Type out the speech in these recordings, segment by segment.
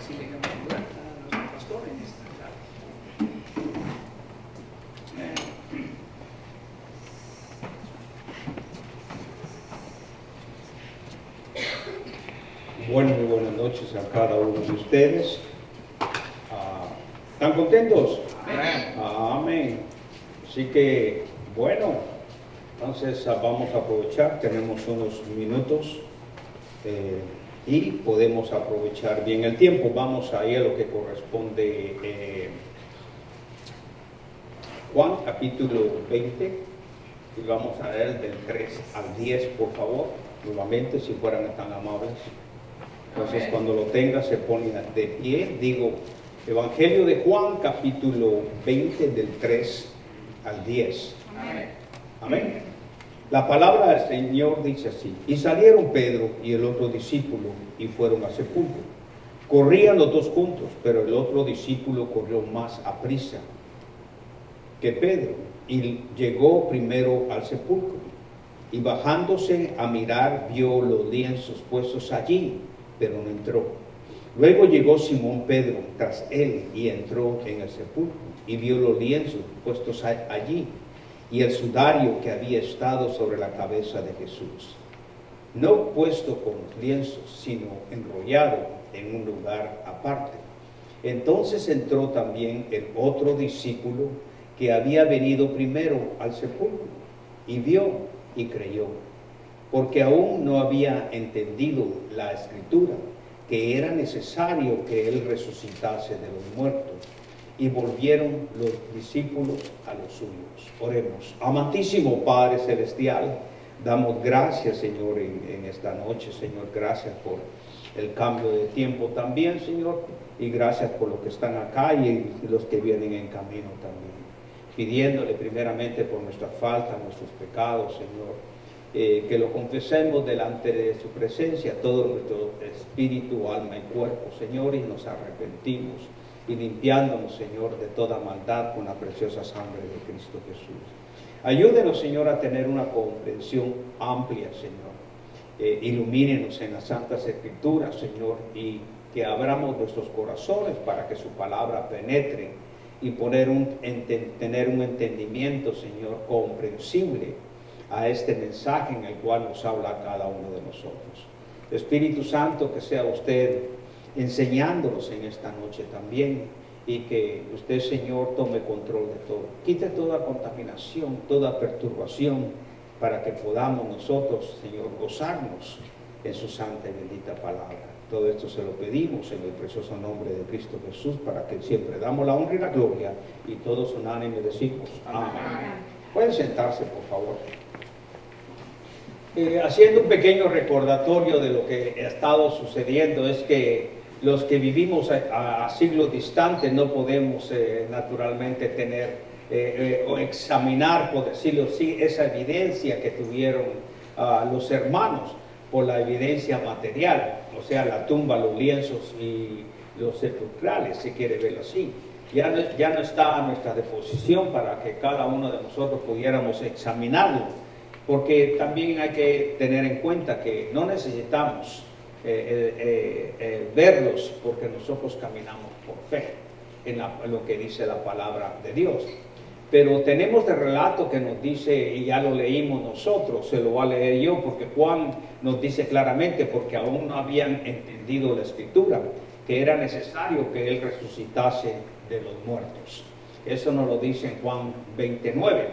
así le damos lugar a nuestro pastor en esta tarde. Bueno, muy buenas noches a cada uno de ustedes. ¿Están contentos? Amén. Amén. Así que, bueno, entonces vamos a aprovechar, tenemos unos minutos y podemos aprovechar bien el tiempo. Vamos a ir a lo que corresponde Juan, capítulo 20, y vamos a leer del 3 al 10, por favor, nuevamente, si fueran tan amables. Entonces, cuando lo tenga, se pone de pie. Digo, Evangelio de Juan, capítulo 20, del 3 al 10. Amén. Amén. La palabra del Señor dice así: y salieron Pedro y el otro discípulo y fueron al sepulcro. Corrían los dos juntos, pero el otro discípulo corrió más aprisa que Pedro y llegó primero al sepulcro. Y bajándose a mirar, vio los lienzos puestos allí, pero no entró. Luego llegó Simón Pedro tras él y entró en el sepulcro y vio los lienzos puestos allí y el sudario que había estado sobre la cabeza de Jesús, no puesto con los lienzos, sino enrollado en un lugar aparte. Entonces entró también el otro discípulo que había venido primero al sepulcro y vio y creyó, porque aún no había entendido la escritura, que era necesario que él resucitase de los muertos. Y volvieron los discípulos a los suyos. Oremos. Amantísimo Padre Celestial, damos gracias, Señor, en esta noche, Señor. Gracias por el cambio de tiempo también, Señor, y gracias por los que están acá y los que vienen en camino también. Pidiéndole primeramente por nuestra falta, nuestros pecados, Señor, que lo confesemos delante de su presencia, todo nuestro espíritu, alma y cuerpo, Señor, y nos arrepentimos, y limpiándonos, Señor, de toda maldad con la preciosa sangre de Cristo Jesús. Ayúdenos, Señor, a tener una comprensión amplia, Señor. Ilumínenos en las Santas Escrituras, Señor, y que abramos nuestros corazones para que su palabra penetre y tener un entendimiento, Señor, comprensible a este mensaje en el cual nos habla cada uno de nosotros. Espíritu Santo, que sea usted enseñándonos en esta noche también, y que usted, Señor, tome control de todo. Quite toda contaminación, toda perturbación, para que podamos nosotros, Señor, gozarnos en su santa y bendita palabra. Todo esto se lo pedimos en el precioso nombre de Cristo Jesús, para que siempre damos la honra y la gloria, y todos unánimes decimos amén. Pueden sentarse, por favor. Haciendo un pequeño recordatorio de lo que ha estado sucediendo, es que los que vivimos a siglos distantes no podemos naturalmente tener o examinar, por decirlo así, esa evidencia que tuvieron los hermanos por la evidencia material, o sea, la tumba, los lienzos y los sepulcrales, si quiere verlo así. Ya no está a nuestra disposición para que cada uno de nosotros pudiéramos examinarlo, porque también hay que tener en cuenta que no necesitamos verlos, porque nosotros caminamos por fe en lo que dice la palabra de Dios. Pero tenemos el relato que nos dice, y ya lo leímos nosotros, se lo voy a leer yo, porque Juan nos dice claramente, porque aún no habían entendido la escritura, que era necesario que él resucitase de los muertos. Eso nos lo dice en Juan 29.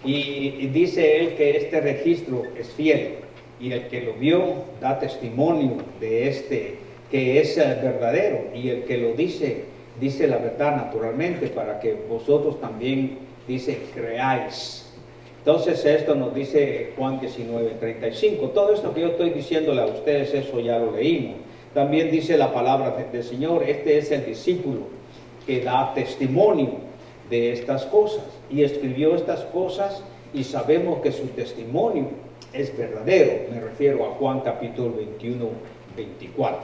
Y dice él que este registro es fiel, y el que lo vio da testimonio de este, que es verdadero, y el que lo dice la verdad naturalmente, para que vosotros también, dice, creáis. Entonces esto nos dice Juan 19:35. Todo esto que yo estoy diciéndole a ustedes, eso ya lo leímos. También dice la palabra del Señor, este es el discípulo que da testimonio de estas cosas, y escribió estas cosas, y sabemos que su testimonio es verdadero. Me refiero a Juan capítulo 21:24.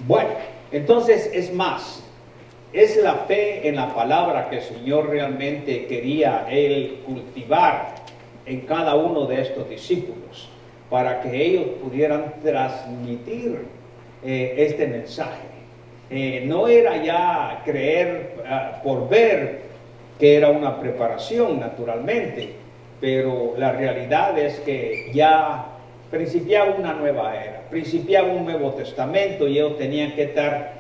Bueno, entonces es más, es la fe en la palabra que el Señor realmente quería él cultivar en cada uno de estos discípulos, para que ellos pudieran transmitir este mensaje. no era ya creer por ver, que era una preparación naturalmente, pero la realidad es que ya principiaba una nueva era, principiaba un Nuevo Testamento y ellos tenían que estar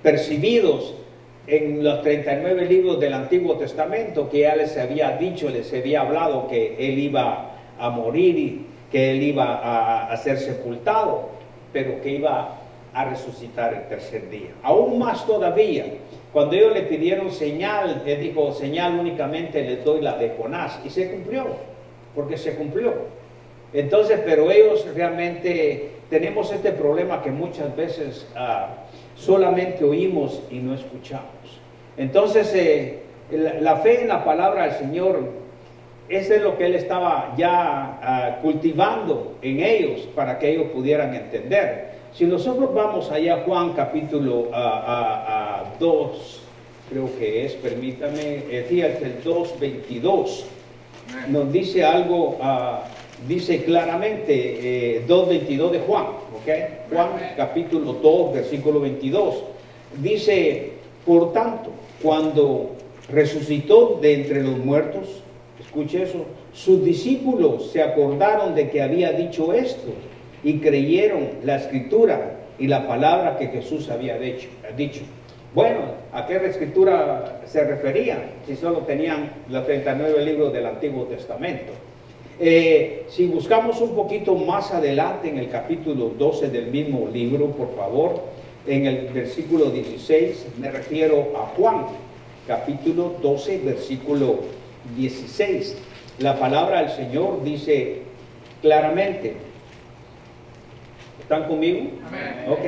percibidos en los 39 libros del Antiguo Testamento, que ya les había dicho, les había hablado que Él iba a morir y que Él iba a ser sepultado, pero que iba a resucitar el tercer día. Aún más todavía, cuando ellos le pidieron señal, Él dijo, señal únicamente les doy la de Jonás, y se cumplió, porque se cumplió. Entonces, pero ellos realmente tenemos este problema que muchas veces solamente oímos y no escuchamos. Entonces, la fe en la palabra del Señor, eso es lo que Él estaba ya cultivando en ellos para que ellos pudieran entender. Si nosotros vamos allá a Juan capítulo 2, creo que es, permítame, fíjate, el 2:22, nos dice algo, dice claramente, 2:22 de Juan, ¿ok? Juan capítulo 2, versículo 22, dice, por tanto, cuando resucitó de entre los muertos, escuche eso, sus discípulos se acordaron de que había dicho esto y creyeron la escritura y la palabra que Jesús había dicho. Bueno, ¿a qué escritura se referían? Si solo tenían los 39 libros del Antiguo Testamento. Si buscamos un poquito más adelante en el capítulo 12 del mismo libro, por favor, en el versículo 16, me refiero a Juan, capítulo 12, versículo 16. La palabra del Señor dice claramente, ¿están conmigo? Amén. Ok.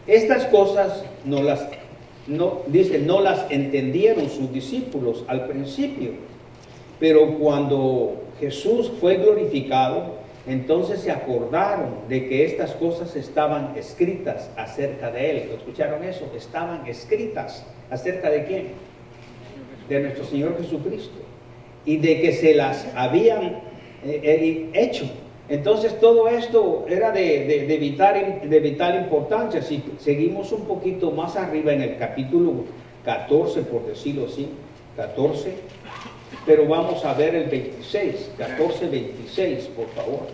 Estas cosas no las entendieron sus discípulos al principio, pero cuando Jesús fue glorificado, entonces se acordaron de que estas cosas estaban escritas acerca de Él. ¿Escucharon eso? Estaban escritas. ¿Acerca de quién? De nuestro Señor Jesucristo. Y de que se las habían hecho. Entonces todo esto era de vital importancia. Si seguimos un poquito más arriba en el capítulo 14, por decirlo así, 14, pero vamos a ver el 26, 14, 26, por favor.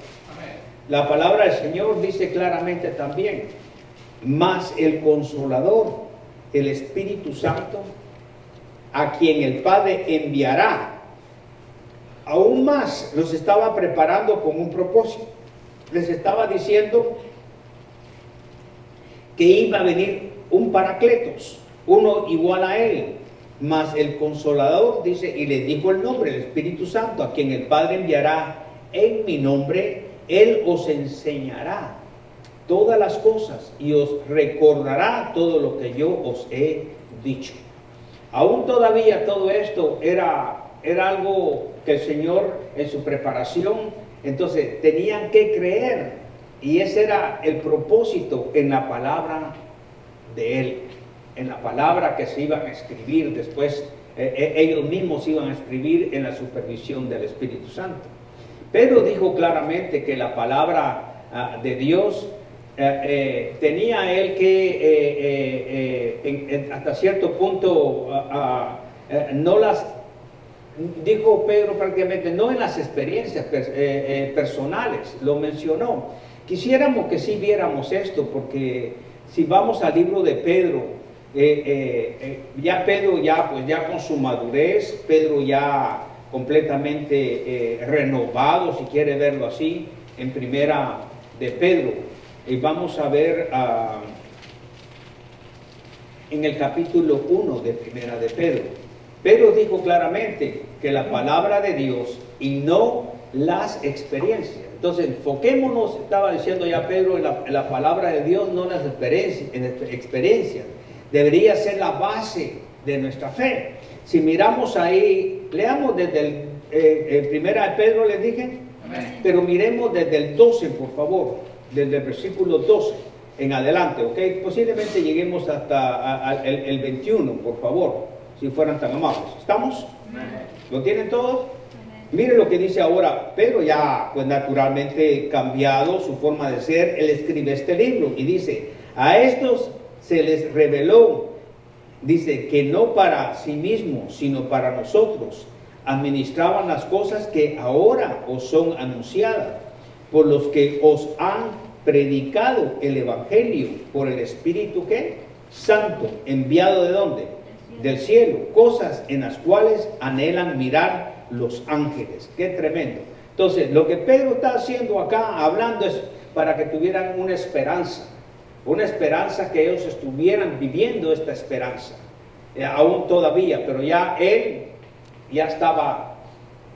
La palabra del Señor dice claramente también, mas el Consolador, el Espíritu Santo, a quien el Padre enviará, aún más los estaba preparando con un propósito. Les estaba diciendo que iba a venir un Paracletos, uno igual a Él, mas el Consolador, dice, y le dijo el nombre, el Espíritu Santo, a quien el Padre enviará en mi nombre, Él os enseñará todas las cosas y os recordará todo lo que yo os he dicho. Aún todavía todo esto era algo que el Señor en su preparación, entonces tenían que creer, y ese era el propósito en la palabra de Él, en la palabra que se iban a escribir después, ellos mismos iban a escribir en la supervisión del Espíritu Santo. Pedro dijo claramente que la palabra de Dios tenía él que hasta cierto punto no las dijo Pedro prácticamente, no en las experiencias personales, lo mencionó. Quisiéramos que sí viéramos esto, porque si vamos al libro de Pedro, ya Pedro ya con su madurez, Pedro ya completamente renovado, si quiere verlo así, en primera de Pedro, y vamos a ver en el capítulo 1 de primera de Pedro. Pedro dijo claramente que la palabra de Dios y no las experiencias. Entonces enfoquémonos, estaba diciendo ya Pedro, en la palabra de Dios, no las experiencias. Debería ser la base de nuestra fe. Si miramos ahí, leamos desde el primera de Pedro, les dije. Amén. Pero miremos desde el 12, por favor, desde el versículo 12 en adelante, ¿ok? Posiblemente lleguemos hasta el 21, por favor, si fueran tan amables. ¿Estamos? Amén. ¿Lo tienen todos? Amén. Mire lo que dice ahora, pero ya pues naturalmente cambiado su forma de ser, él escribe este libro y dice, a estos se les reveló, dice, que no para sí mismos, sino para nosotros, administraban las cosas que ahora os son anunciadas, por los que os han predicado el Evangelio por el Espíritu ¿qué? Santo, enviado ¿de dónde? Del cielo, cosas en las cuales anhelan mirar los ángeles. Qué tremendo. Entonces, lo que Pedro está haciendo acá, hablando, es para que tuvieran una esperanza que ellos estuvieran viviendo esta esperanza, aún todavía, pero ya él ya estaba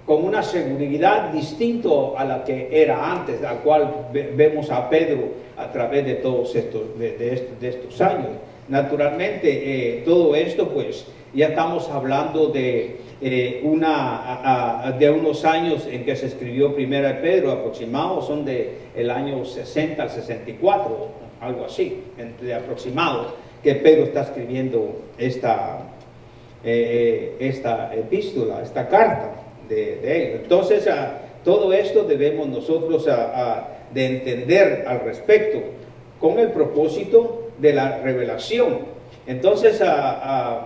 con una seguridad distinto a la que era antes, al cual vemos a Pedro a través de todos estos, de estos años. Naturalmente, todo esto, pues, ya estamos hablando de unos años en que se escribió Primera de Pedro, aproximados, son del año 60 al 64, algo así, entre aproximados, que Pedro está escribiendo esta epístola, esta carta de él. Entonces, todo esto debemos nosotros de entender al respecto, con el propósito de la revelación. Entonces,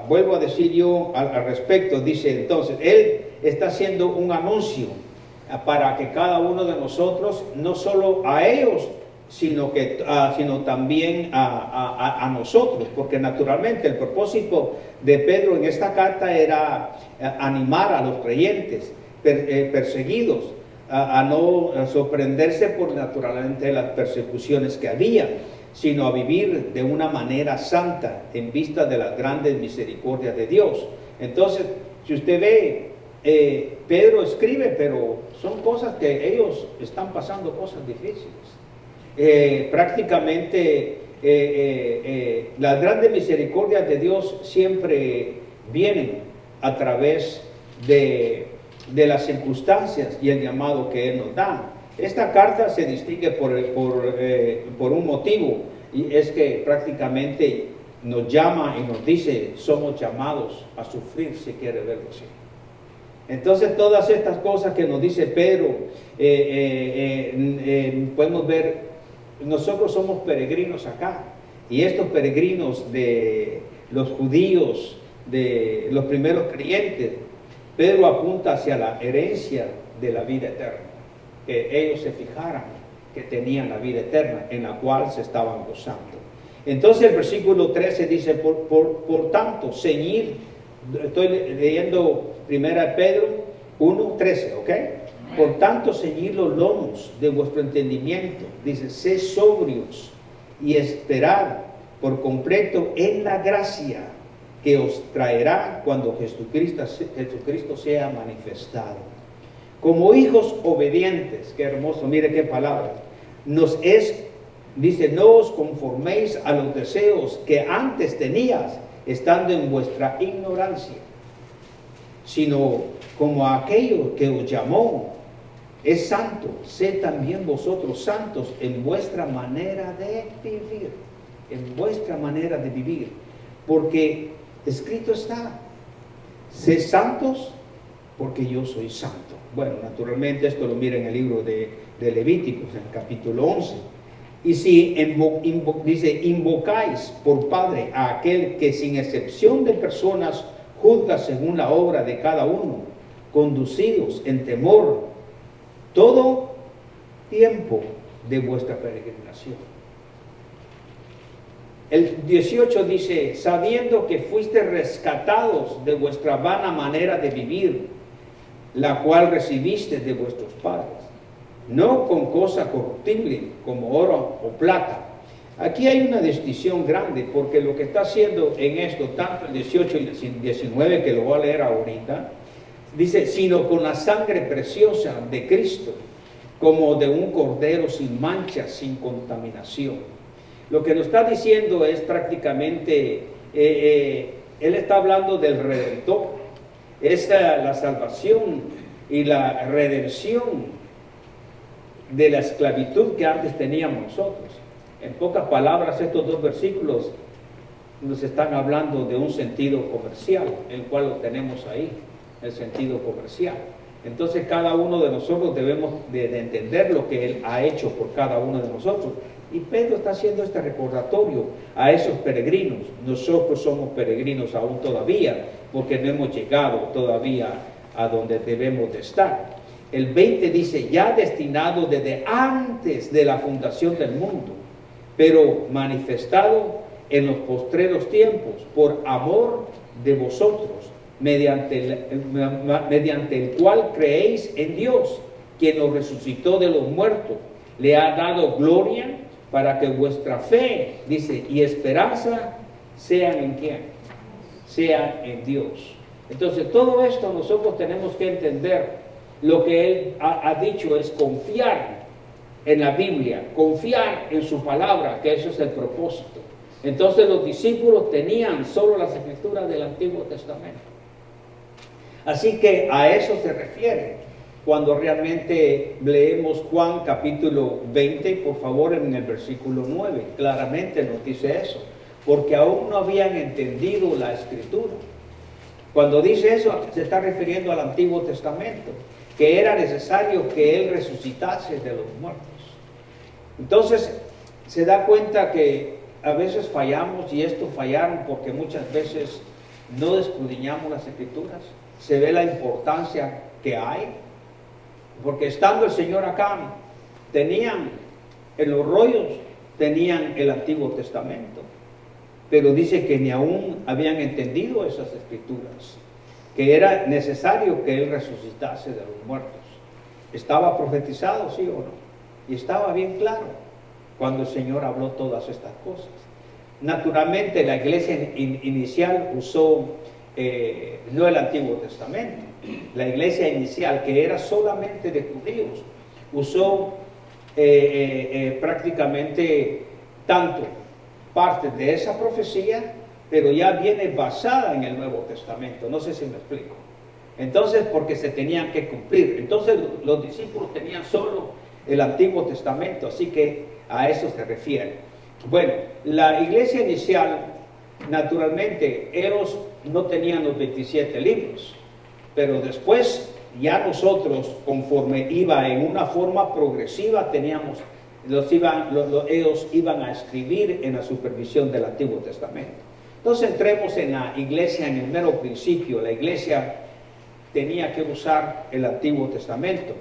vuelvo a decir yo al respecto, dice entonces, él está haciendo un anuncio para que cada uno de nosotros, no solo a ellos, sino también a nosotros, porque naturalmente el propósito de Pedro en esta carta era animar a los creyentes perseguidos a no sorprenderse por naturalmente las persecuciones que había, sino a vivir de una manera santa en vista de las grandes misericordias de Dios. Entonces, si usted ve, Pedro escribe, pero son cosas que ellos están pasando, cosas difíciles. Prácticamente las grandes misericordias de Dios siempre vienen a través de las circunstancias y el llamado que Él nos da. Esta carta se distingue por un motivo, y es que prácticamente nos llama y nos dice, somos llamados a sufrir si quiere verlo así. Entonces, todas estas cosas que nos dice Pedro, podemos ver, nosotros somos peregrinos acá, y estos peregrinos de los judíos, de los primeros creyentes, Pedro apunta hacia la herencia de la vida eterna, que ellos se fijaran que tenían la vida eterna en la cual se estaban gozando. Entonces el versículo 13 dice, por tanto, ceñid, estoy leyendo 1 Pedro 1:13, ¿ok? Por tanto, ceñid los lomos de vuestro entendimiento, dice, sed sobrios y esperad por completo en la gracia que os traerá cuando Jesucristo sea manifestado. Como hijos obedientes, qué hermoso, mire qué palabra, dice, no os conforméis a los deseos que antes tenías, estando en vuestra ignorancia, sino como aquello que os llamó es santo, sed también vosotros santos en vuestra manera de vivir, porque escrito está, sed santos porque yo soy santo. Bueno, naturalmente esto lo mira en el libro de Levíticos, en el capítulo 11. Y si dice, invocáis por Padre a aquel que sin excepción de personas juzga según la obra de cada uno, conducidos en temor todo tiempo de vuestra peregrinación. El 18 dice, sabiendo que fuiste rescatados de vuestra vana manera de vivir, la cual recibiste de vuestros padres, no con cosa corruptible como oro o plata. Aquí hay una distinción grande, porque lo que está haciendo en esto, tanto el 18 y el 19, que lo voy a leer ahorita, dice, sino con la sangre preciosa de Cristo, como de un cordero sin mancha, sin contaminación. Lo que nos está diciendo es prácticamente, él está hablando del Redentor. Es la salvación y la redención de la esclavitud que antes teníamos nosotros. En pocas palabras, estos dos versículos nos están hablando de un sentido comercial, el cual lo tenemos ahí, el sentido comercial. Entonces cada uno de nosotros debemos de entender lo que Él ha hecho por cada uno de nosotros. Y Pedro está haciendo este recordatorio a esos peregrinos. Nosotros somos peregrinos aún todavía, porque no hemos llegado todavía a donde debemos de estar. El 20 dice, ya destinado desde antes de la fundación del mundo, pero manifestado en los postreros tiempos por amor de vosotros, mediante el cual creéis en Dios, quien os resucitó de los muertos, le ha dado gloria para que vuestra fe, dice, y esperanza sean en quién, sean en Dios. Entonces todo esto nosotros tenemos que entender. Lo que Él ha dicho es confiar en la Biblia, confiar en su palabra, que eso es el propósito. Entonces los discípulos tenían solo las escrituras del Antiguo Testamento. Así que a eso se refiere cuando realmente leemos Juan capítulo 20, por favor, en el versículo 9, claramente nos dice eso, porque aún no habían entendido la escritura. Cuando dice eso, se está refiriendo al Antiguo Testamento, que era necesario que Él resucitase de los muertos. Entonces, se da cuenta que a veces fallamos, y esto fallaron porque muchas veces no escudriñamos las escrituras. Se ve la importancia que hay, porque estando el Señor acá, tenían en los rollos, tenían el Antiguo Testamento, pero dice que ni aún habían entendido esas escrituras, que era necesario que Él resucitase de los muertos. ¿Estaba profetizado, sí o no? Y estaba bien claro cuando el Señor habló todas estas cosas. Naturalmente la iglesia inicial usó no el Antiguo Testamento. La iglesia inicial, que era solamente de judíos, usó prácticamente tanto parte de esa profecía, pero ya viene basada en el Nuevo Testamento. No sé si me explico. Entonces, porque se tenían que cumplir. Entonces, los discípulos tenían solo el Antiguo Testamento, así que a eso se refiere. Bueno, la iglesia inicial, naturalmente, ellos no tenían los 27 libros, pero después, ya nosotros, conforme iba en una forma progresiva, teníamos, ellos iban a escribir en la supervisión del Antiguo Testamento. Entonces entremos en la iglesia en el mero principio. La iglesia tenía que usar el Antiguo Testamento.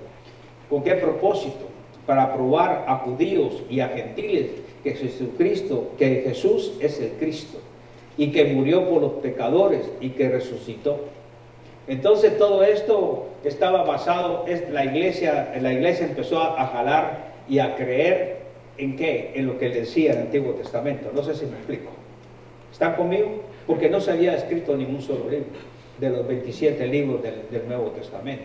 ¿Con qué propósito? Para probar a judíos y a gentiles que Jesús es el Cristo, y que murió por los pecadores y que resucitó. Entonces todo esto estaba basado, la iglesia empezó a jalar y a creer en qué, en lo que le decía el Antiguo Testamento. No sé si me explico. ¿Están conmigo? Porque no se había escrito ningún solo libro de los 27 libros del Nuevo Testamento.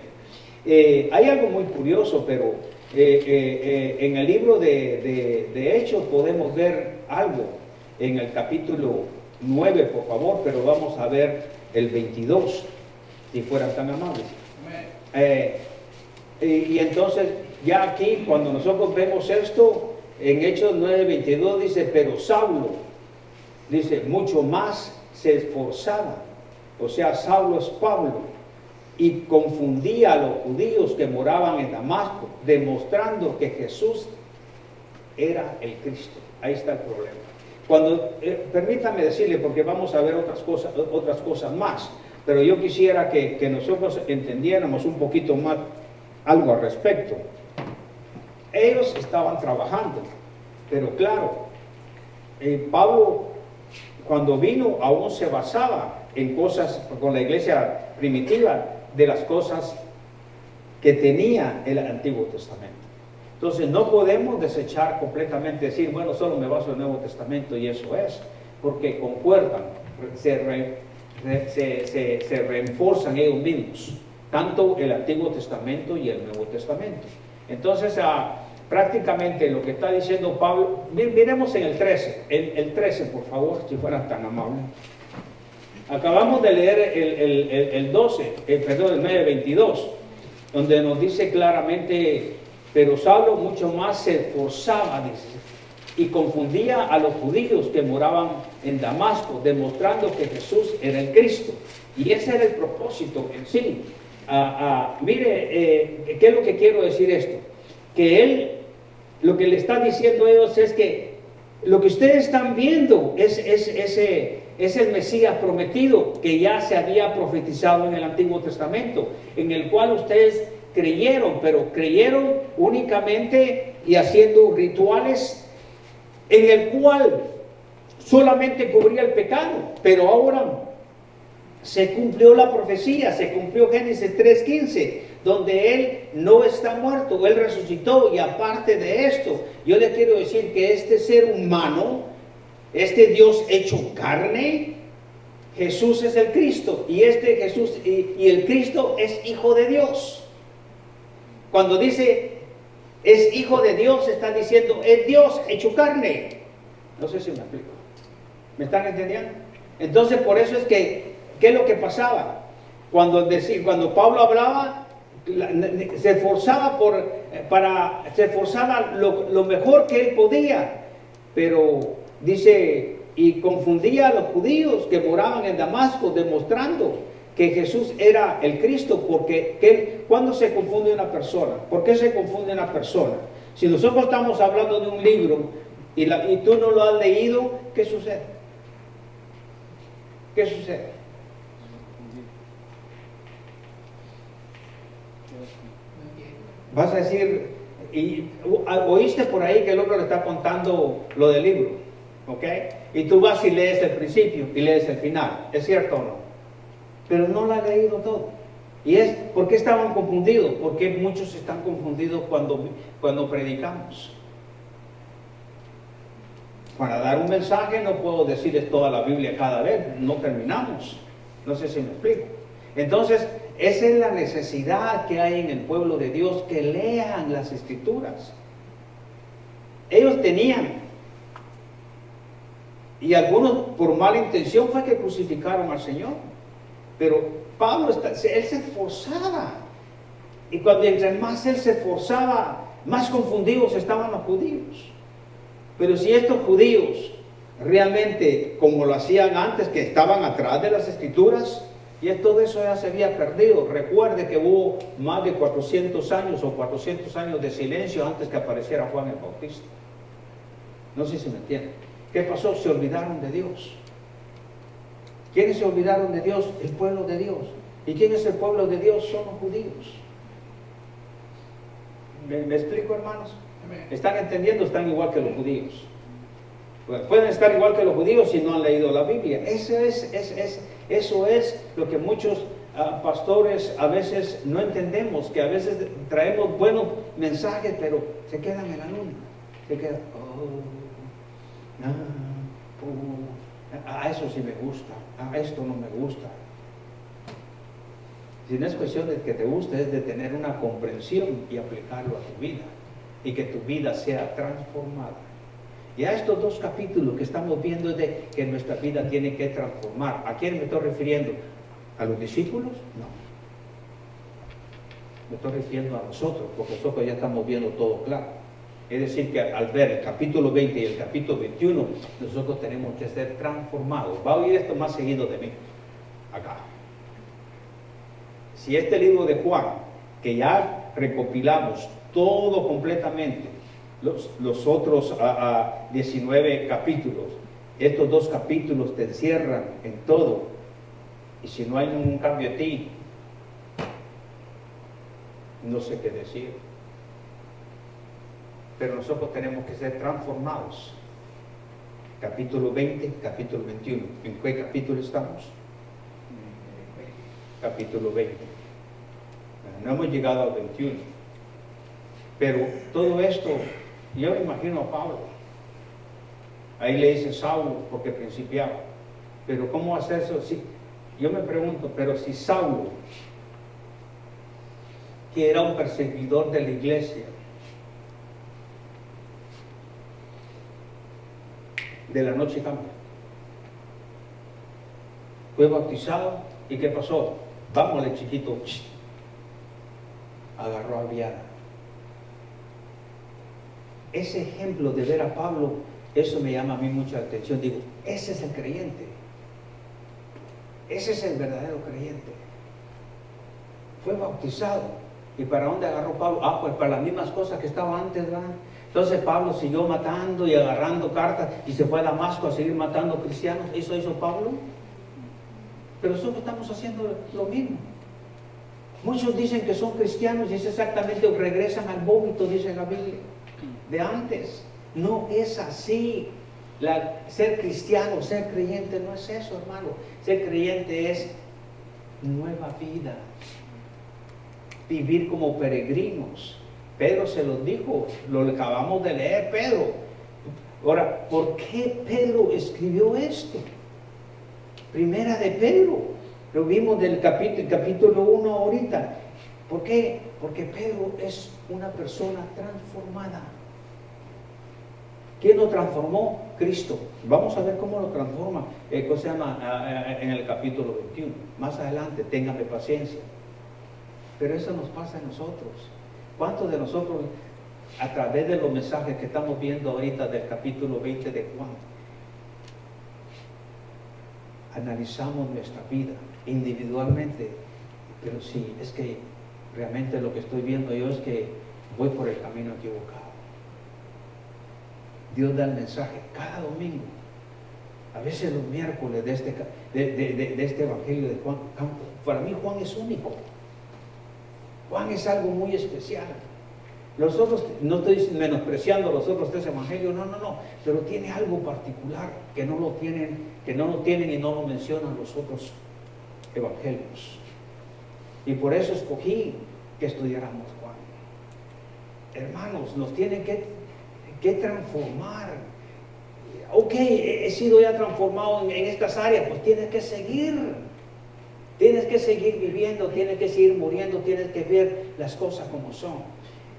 Hay algo muy curioso, pero en el libro de Hechos podemos ver algo en el capítulo 9, por favor, pero vamos a ver el 22, si fueran tan amables. Y entonces, ya aquí, cuando nosotros vemos esto, en Hechos 9:22 dice, pero Saulo, dice, mucho más se esforzaba, o sea, Saulo es Pablo, y confundía a los judíos que moraban en Damasco, demostrando que Jesús era el Cristo. Ahí está el problema. Permítame decirle, porque vamos a ver otras cosas más, pero yo quisiera que nosotros entendiéramos un poquito más algo al respecto. Ellos estaban trabajando, pero claro, Pablo, cuando vino, aún se basaba en cosas, con la iglesia primitiva, de las cosas que tenía el Antiguo Testamento. Entonces no podemos desechar completamente, decir, bueno, solo me baso en el Nuevo Testamento y eso es, porque concuerdan, se reenforzan ellos mismos, tanto el Antiguo Testamento y el Nuevo Testamento. Entonces, prácticamente lo que está diciendo Pablo, miremos en el 13, el 13, por favor, si fueran tan amables. Acabamos de leer el 9:22, donde nos dice claramente, pero Saulo mucho más se esforzaba, dice, y confundía a los judíos que moraban en Damasco, demostrando que Jesús era el Cristo. Y ese era el propósito en sí. Mire, ¿qué es lo que quiero decir esto? Que él, lo que le está diciendo a ellos es que lo que ustedes están viendo es el Mesías prometido que ya se había profetizado en el Antiguo Testamento, en el cual ustedes creyeron, pero creyeron únicamente y haciendo rituales en el cual solamente cubría el pecado. Pero ahora se cumplió la profecía, se cumplió Génesis 3:15, donde Él no está muerto, Él resucitó. Y aparte de esto, yo le quiero decir que este ser humano, este Dios hecho carne, Jesús es el Cristo, y este Jesús y el Cristo es hijo de Dios. Cuando dice es hijo de Dios, está diciendo es Dios hecho carne. No sé si me explico. ¿Me están entendiendo? Entonces, por eso es que, ¿qué es lo que pasaba? Cuando Pablo hablaba, se esforzaba lo mejor que él podía, pero dice, y confundía a los judíos que moraban en Damasco, demostrando que Jesús era el Cristo. Porque ¿cuándo se confunde una persona? ¿Por qué se confunde una persona? Si nosotros estamos hablando de un libro y tú no lo has leído, ¿qué sucede? ¿Qué sucede? Vas a decir, y oíste por ahí que el otro le está contando lo del libro, ¿ok? Y tú vas y lees el principio y lees el final, ¿es cierto o no? Pero no lo ha leído todo. ¿Y por qué estaban confundidos? Porque muchos están confundidos cuando predicamos. Para dar un mensaje no puedo decirles toda la Biblia cada vez, no terminamos. No sé si me explico. Entonces, esa es la necesidad que hay en el pueblo de Dios, que lean las Escrituras. Ellos tenían, y algunos por mala intención fue que crucificaron al Señor. Pero Pablo, él se esforzaba. Y entre más él se esforzaba, más confundidos estaban los judíos. Pero si estos judíos realmente, como lo hacían antes, que estaban atrás de las Escrituras, y todo eso ya se había perdido. Recuerde que hubo más de 400 años o 400 años de silencio antes que apareciera Juan el Bautista. No sé si me entienden. ¿Qué pasó? Se olvidaron de Dios. ¿Quiénes se olvidaron de Dios? El pueblo de Dios. ¿Y quién es el pueblo de Dios? Son los judíos. ¿Me explico, hermanos? ¿Están entendiendo? Están igual que los judíos. Pueden estar igual que los judíos si no han leído la Biblia. Eso es lo que muchos pastores a veces no entendemos, que a veces traemos buenos mensajes, pero se quedan en la luna. Se quedan, eso sí me gusta, esto no me gusta. Si no es cuestión de que te guste, es de tener una comprensión y aplicarlo a tu vida, y que tu vida sea transformada. Y a estos dos capítulos que estamos viendo es de que nuestra vida tiene que transformar. ¿A quién me estoy refiriendo? ¿A los discípulos? No. Me estoy refiriendo a nosotros, porque nosotros ya estamos viendo todo claro. Es decir, que al ver el capítulo 20 y el capítulo 21, nosotros tenemos que ser transformados. Va a oír esto más seguido de mí, acá. Si este libro de Juan, que ya recopilamos todo completamente, los otros 19 capítulos, estos dos capítulos te encierran en todo, y si no hay ningún cambio en ti, no sé qué decir. Pero nosotros tenemos que ser transformados. Capítulo 20, capítulo 21. ¿En qué capítulo estamos? Capítulo 20. No hemos llegado al 21. Pero todo esto, yo me imagino a Pablo. Ahí le dice Saulo, porque principiaba. Pero ¿cómo hacer eso? Sí, yo me pregunto, pero si Saulo, que era un perseguidor de la iglesia, de la noche cambia, fue bautizado, ¿y qué pasó? Vámonos, chiquito. Agarró a Viana. Ese ejemplo de ver a Pablo, eso me llama a mí mucha atención. Digo, ese es el creyente. Ese es el verdadero creyente. fue bautizado. ¿Y para dónde agarró Pablo? Ah, pues para las mismas cosas que estaba antes, ¿verdad? Entonces Pablo siguió matando y agarrando cartas y se fue a Damasco a seguir matando cristianos. ¿Eso hizo Pablo? Pero nosotros estamos haciendo lo mismo. Muchos dicen que son cristianos y es exactamente, regresan al vómito, dice la Biblia, de antes. No es así. Ser cristiano, ser creyente no es eso, hermano. Ser creyente es nueva vida. Vivir como peregrinos. Pedro se los dijo, lo acabamos de leer, Pedro. Ahora, ¿por qué Pedro escribió esto? Primera de Pedro, lo vimos del capítulo 1 ahorita. ¿Por qué? Porque Pedro es una persona transformada. ¿Quién lo transformó? Cristo. Vamos a ver cómo lo transforma. ¿Cómo se llama? En el capítulo 21. Más adelante, téngame paciencia. Pero eso nos pasa a nosotros. ¿Cuántos de nosotros, a través de los mensajes que estamos viendo ahorita del capítulo 20 de Juan, analizamos nuestra vida individualmente? Pero sí, es que realmente lo que estoy viendo yo es que voy por el camino equivocado. Dios da el mensaje cada domingo, a veces los miércoles de este evangelio de Juan. Para mí Juan es único. Juan es algo muy especial. Los otros, no estoy menospreciando los otros tres evangelios, no, pero tiene algo particular que no lo tienen y no lo mencionan los otros evangelios. Y por eso escogí que estudiáramos Juan. Hermanos, nos tiene que transformar. Ok, he sido ya transformado en estas áreas, pues tienes que seguir. Tienes que seguir viviendo, tienes que seguir muriendo, tienes que ver las cosas como son.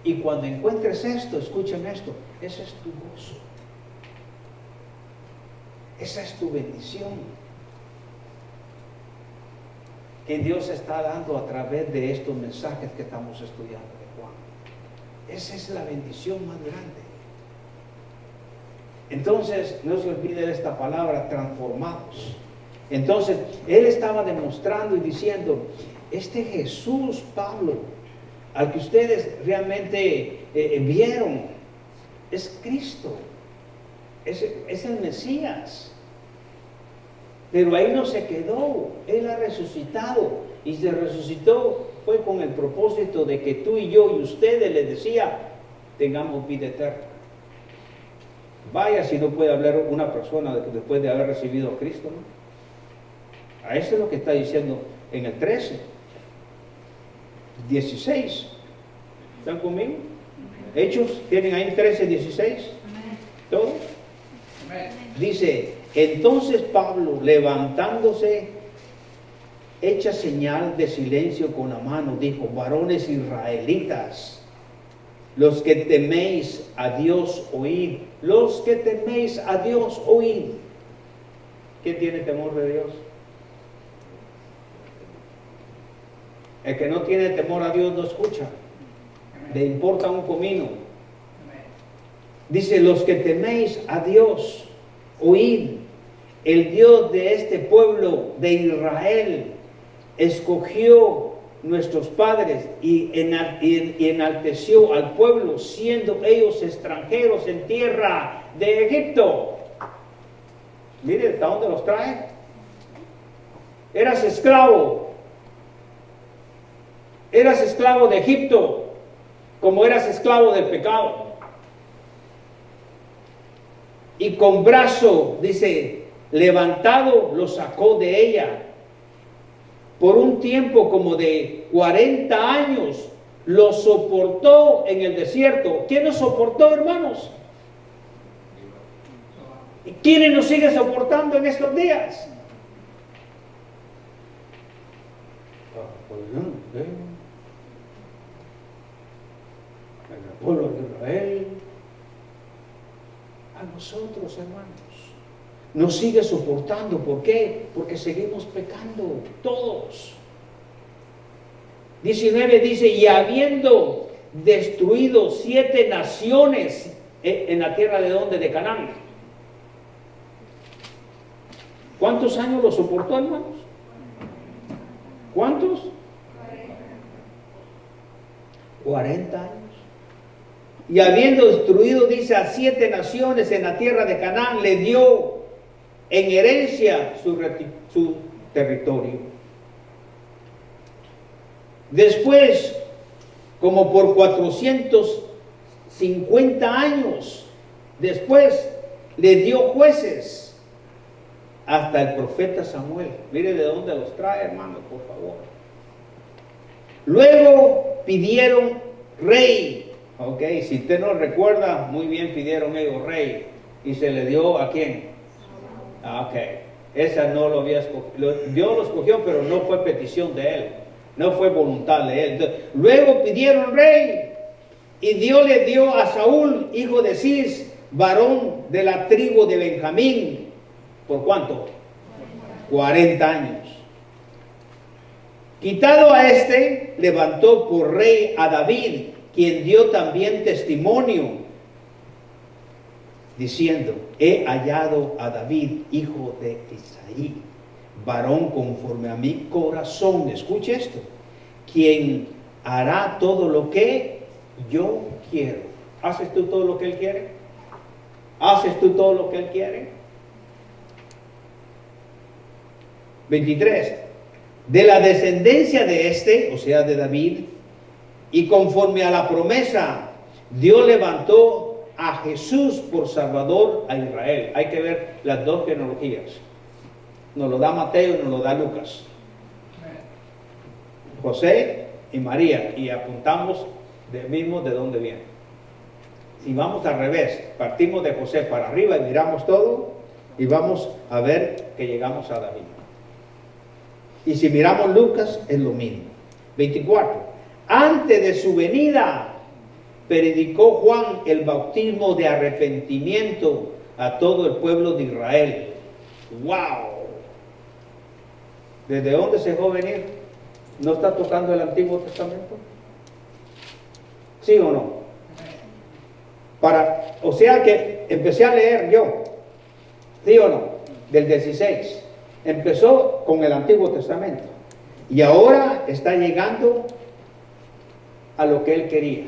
Y cuando encuentres esto, escúchame esto, ese es tu gozo. Esa es tu bendición que Dios está dando a través de estos mensajes que estamos estudiando de Juan. Esa es la bendición más grande. Entonces, no se olvide de esta palabra, transformados. Entonces, él estaba demostrando y diciendo, este Jesús, Pablo, al que ustedes realmente vieron, es Cristo, es el Mesías. Pero ahí no se quedó, Él ha resucitado, y se resucitó fue con el propósito de que tú y yo y ustedes, les decía, tengamos vida eterna. Vaya si no puede hablar una persona después de haber recibido a Cristo, ¿no? A eso es lo que está diciendo en el 13, 16. ¿Están conmigo? Hechos, ¿tienen ahí 13, 16? ¿Todos? Dice, entonces Pablo, levantándose, hecha señal de silencio con la mano, dijo, varones israelitas, los que teméis a Dios, oíd. Los que teméis a Dios, oíd. ¿Quién tiene temor de Dios? El que no tiene temor a Dios no escucha. Le importa un comino. Dice, los que teméis a Dios, oíd. El Dios de este pueblo de Israel escogió nuestros padres y enalteció al pueblo, siendo ellos extranjeros en tierra de Egipto. Mire, ¿hasta dónde los trae? Eras esclavo de Egipto, como eras esclavo del pecado. Y con brazo, dice, levantado, lo sacó de ella. Por un tiempo como de 40 años, lo soportó en el desierto. ¿Quién nos soportó, hermanos? ¿Y quiénes nos siguen soportando en estos días? El pueblo de Israel, a nosotros, hermanos, nos sigue soportando. ¿Por qué? Porque seguimos pecando todos. 19 dice, y habiendo destruido 7 naciones en la tierra de donde, de Canaán. ¿Cuántos años lo soportó, hermanos? ¿Cuántos? 40 años. Y habiendo destruido, dice, a 7 naciones en la tierra de Canaán, le dio en herencia su territorio. Después, como por 450 años después, le dio jueces hasta el profeta Samuel. Mire de dónde los trae, hermano, por favor. Luego pidieron rey. Ok, si usted no recuerda, muy bien pidieron ellos rey. ¿Y se le dio a quién? Ok, esa no lo había escogido. Dios lo escogió, pero no fue petición de él. No fue voluntad de él. Entonces, luego pidieron rey. Y Dios le dio a Saúl, hijo de Cis, varón de la tribu de Benjamín. ¿Por cuánto? 40 años. Quitado a este, levantó por rey a David, quien dio también testimonio, diciendo, he hallado a David, hijo de Isaí, varón conforme a mi corazón. Escuche esto, quien hará todo lo que yo quiero. ¿Haces tú todo lo que él quiere? ¿Haces tú todo lo que él quiere? 23. De la descendencia de este, o sea de David, y conforme a la promesa, Dios levantó a Jesús por Salvador a Israel. Hay que ver las dos genealogías. Nos lo da Mateo y nos lo da Lucas. José y María, y apuntamos mismo de dónde viene. Si vamos al revés, partimos de José para arriba y miramos todo, y vamos a ver que llegamos a David. Y si miramos Lucas, es lo mismo. 24. Antes de su venida, predicó Juan el bautismo de arrepentimiento a todo el pueblo de Israel. ¡Wow! ¿Desde dónde se dejó venir? ¿No está tocando el Antiguo Testamento? ¿Sí o no? O sea que empecé a leer yo. ¿Sí o no? Del 16. Empezó con el Antiguo Testamento. Y ahora está llegando a lo que él quería.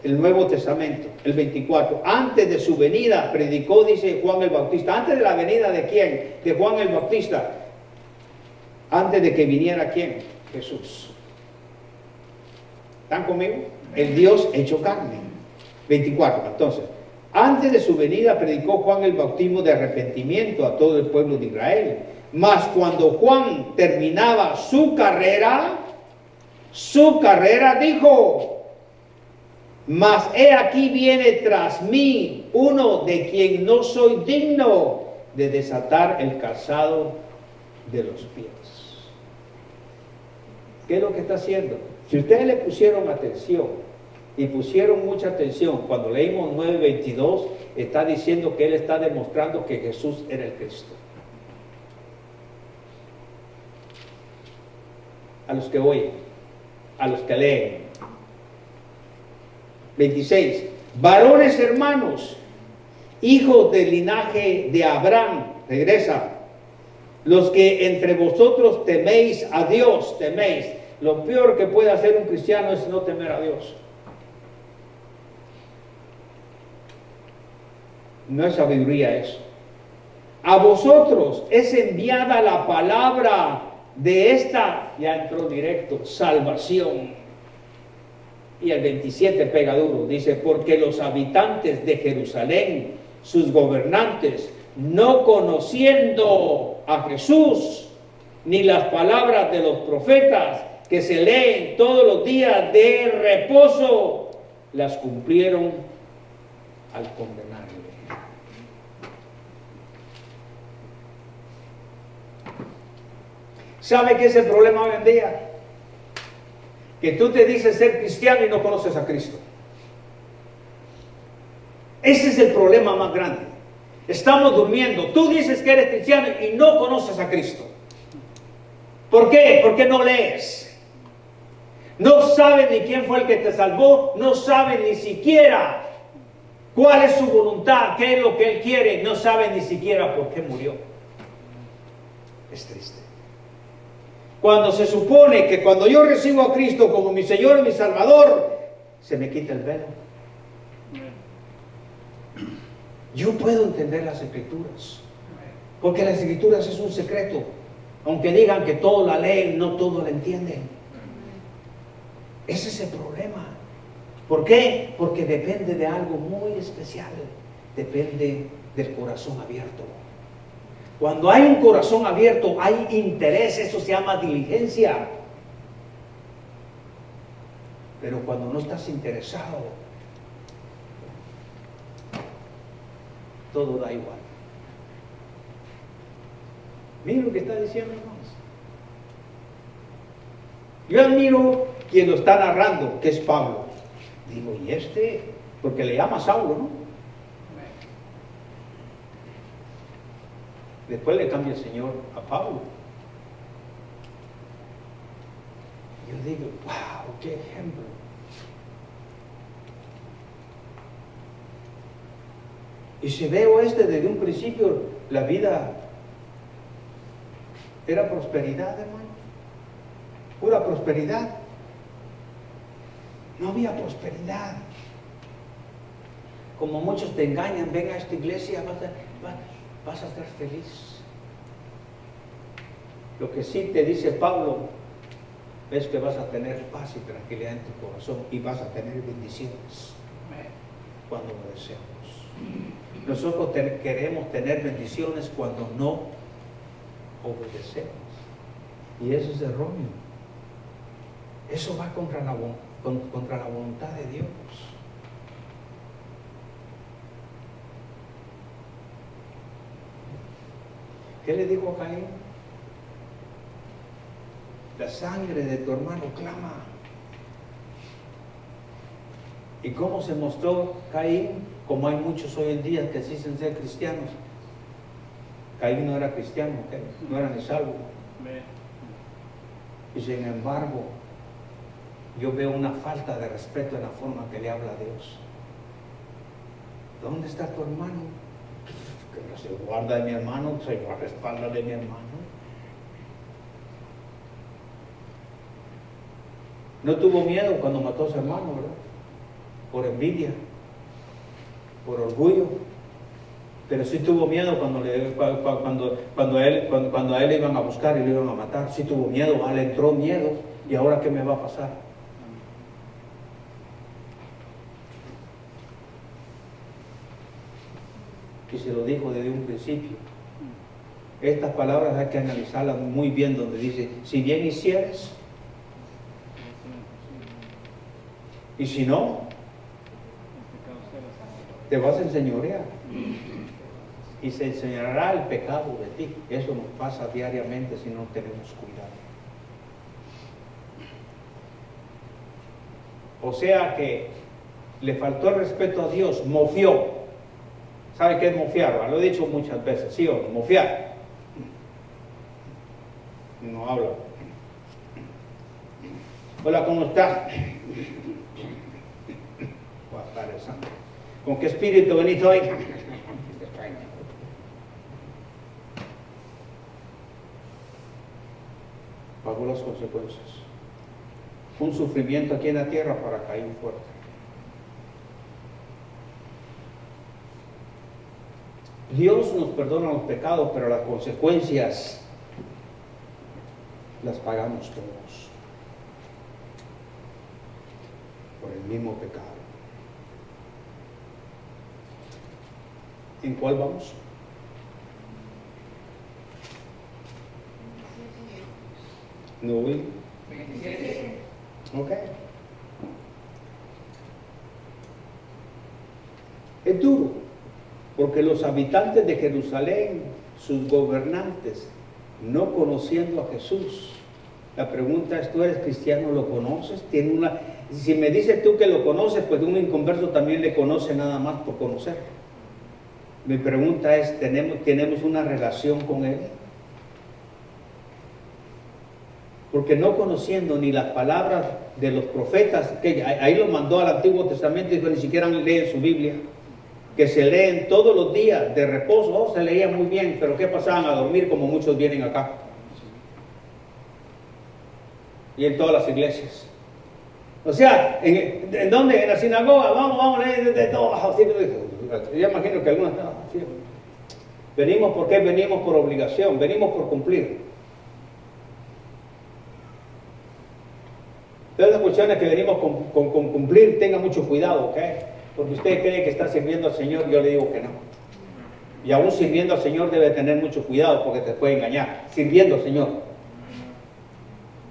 El Nuevo Testamento, el 24. Antes de su venida, predicó, dice Juan el Bautista. ¿Antes de la venida de quién? De Juan el Bautista. Antes de que viniera quién? Jesús. ¿Están conmigo? El Dios hecho carne. 24. Entonces, antes de su venida predicó Juan el bautismo de arrepentimiento a todo el pueblo de Israel. Mas cuando Juan terminaba su carrera dijo, mas he aquí viene tras mí uno de quien no soy digno de desatar el calzado de los pies. ¿Qué es lo que está haciendo? Si ustedes le pusieron atención y pusieron mucha atención, cuando leímos 9:22, está diciendo que él está demostrando que Jesús era el Cristo. A los que oyen, a los que leen. 26. Varones hermanos, hijos del linaje de Abraham, regresa, los que entre vosotros teméis a Dios, teméis. Lo peor que puede hacer un cristiano es no temer a Dios. No es sabiduría eso. A vosotros es enviada la palabra de esta, ya entró directo, salvación. Y el 27 pega duro, dice, porque los habitantes de Jerusalén, sus gobernantes, no conociendo a Jesús, ni las palabras de los profetas que se leen todos los días de reposo, las cumplieron al condenarle. ¿Sabe qué es el problema hoy en día? Que tú te dices ser cristiano y no conoces a Cristo. Ese es el problema más grande. Estamos durmiendo. Tú dices que eres cristiano y no conoces a Cristo. ¿Por qué? Porque no lees. No sabes ni quién fue el que te salvó. No sabes ni siquiera cuál es su voluntad, qué es lo que Él quiere. No sabes ni siquiera por qué murió. Es triste. Cuando se supone que cuando yo recibo a Cristo como mi Señor y mi Salvador, se me quita el velo. Yo puedo entender las Escrituras, porque las Escrituras es un secreto. Aunque digan que todos la leen, no todos la entienden. Ese es el problema. ¿Por qué? Porque depende de algo muy especial. Depende del corazón abierto. Cuando hay un corazón abierto, hay interés. Eso se llama diligencia. Pero cuando no estás interesado, todo da igual. Miren lo que está diciendo, hermanos. Yo admiro quien lo está narrando, que es Pablo. Digo, ¿y este? Porque le llama Saulo, ¿no? Después le cambia el Señor a Pablo. Yo digo, wow, qué ejemplo. Y si veo desde un principio, la vida era prosperidad, hermano. Pura prosperidad. No había prosperidad. Como muchos te engañan, ven a esta iglesia, vas a estar feliz. Lo que sí te dice Pablo es que vas a tener paz y tranquilidad en tu corazón y vas a tener bendiciones cuando lo deseamos. Nosotros queremos tener bendiciones cuando no obedecemos. Y eso es erróneo. Eso va contra la voluntad de Dios. ¿Qué le dijo a Caín? La sangre de tu hermano clama. ¿Y cómo se mostró Caín? Como hay muchos hoy en día que dicen ser cristianos. Caín no era cristiano, no era ni salvo. Y sin embargo, yo veo una falta de respeto en la forma que le habla a Dios. ¿Dónde está tu hermano? Que no se guarda de mi hermano, se guarda la espalda de mi hermano. No tuvo miedo cuando mató a su hermano, ¿verdad? Por envidia, por orgullo. Pero sí tuvo miedo cuando a él le iban a buscar y le iban a matar. Sí tuvo miedo, le entró miedo. ¿Y ahora qué me va a pasar? Y se lo dijo desde un principio. Estas palabras hay que analizarlas muy bien, donde dice, si bien hicieres, y si no, te vas a enseñorear. Y se enseñará el pecado de ti. Eso nos pasa diariamente si no tenemos cuidado. O sea que le faltó el respeto a Dios, mofió. ¿Sabe qué es mofiar? Lo he dicho muchas veces, ¿sí o no? Mofiar. No habla. Hola, ¿cómo estás? Padre Santo. ¿Con qué espíritu venís hoy? Pagó las consecuencias. Un sufrimiento aquí en la tierra para Caín fuerte. Dios nos perdona los pecados, pero las consecuencias las pagamos todos por el mismo pecado. ¿En cuál vamos? ¿No oí? Ok. Es duro, porque los habitantes de Jerusalén, sus gobernantes, no conociendo a Jesús. La pregunta es, ¿tú eres cristiano? ¿Lo conoces? Si me dices tú que lo conoces, pues un inconverso también le conoce nada más por conocer. Mi pregunta es, ¿tenemos una relación con Él? Porque no conociendo ni las palabras de los profetas, que ahí los mandó al Antiguo Testamento y ni siquiera leen su Biblia, que se leen todos los días de reposo, se leía muy bien, pero ¿qué pasaban a dormir como muchos vienen acá? y en todas las iglesias. O sea, ¿en dónde? En la sinagoga, vamos a leer de todo. Yo imagino que algunos, no, sí. Venimos, ¿por qué? Venimos por obligación, venimos por cumplir. Todas las cuestiones que venimos con cumplir, tenga mucho cuidado, ¿ok? Porque usted cree que está sirviendo al Señor, yo le digo que no. Y aún sirviendo al Señor debe tener mucho cuidado porque te puede engañar. Sirviendo al Señor.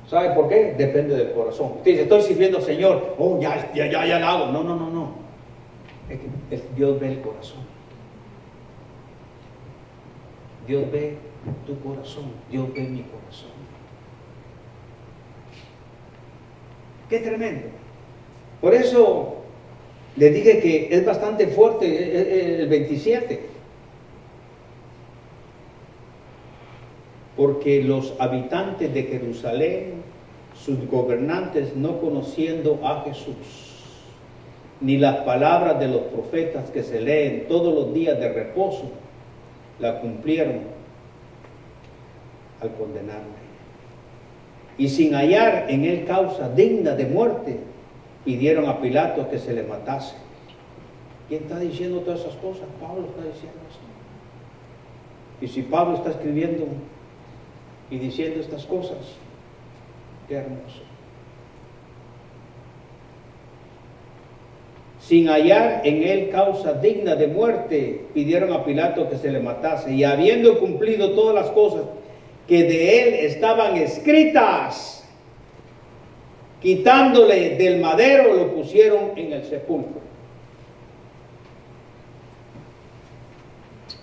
¿Sabe por qué? Depende del corazón. Usted dice, estoy sirviendo al Señor. Oh, ya la hago. No. Es que Dios ve el corazón. Dios ve tu corazón. Dios ve mi corazón. Qué tremendo. Por eso le dije que es bastante fuerte el 27. Porque los habitantes de Jerusalén, sus gobernantes, no conociendo a Jesús, ni las palabras de los profetas que se leen todos los días de reposo, la cumplieron al condenarle. Y sin hallar en él causa digna de muerte, pidieron a Pilato que se le matase. ¿Quién está diciendo todas esas cosas? Pablo está diciendo esto. Y si Pablo está escribiendo y diciendo estas cosas, qué hermoso. Sin hallar en él causa digna de muerte, pidieron a Pilato que se le matase, y habiendo cumplido todas las cosas que de él estaban escritas, quitándole del madero, lo pusieron en el sepulcro.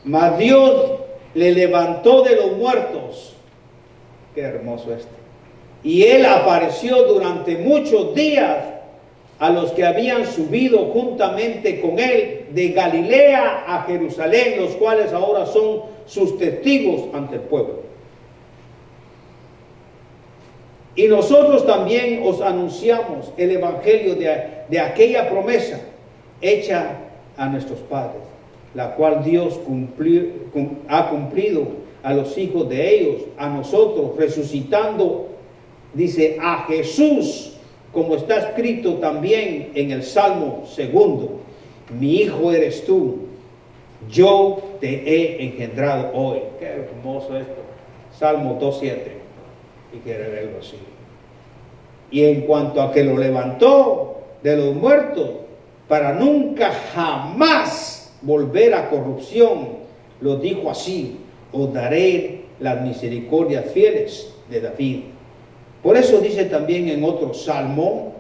Mas Dios le levantó de los muertos. Qué hermoso esto. Y él apareció durante muchos días a los que habían subido juntamente con él de Galilea a Jerusalén, los cuales ahora son sus testigos ante el pueblo. Y nosotros también os anunciamos el evangelio de aquella promesa hecha a nuestros padres, la cual Dios ha cumplido a los hijos de ellos, a nosotros, resucitando, dice, a Jesús, como está escrito también en el Salmo 2, mi hijo eres tú, yo te he engendrado hoy. Qué hermoso esto. Salmo 2:7. Y quiere verlo así. Y en cuanto a que lo levantó de los muertos, para nunca jamás volver a corrupción, lo dijo así: os daré las misericordias fieles de David. Por eso dice también en otro salmo: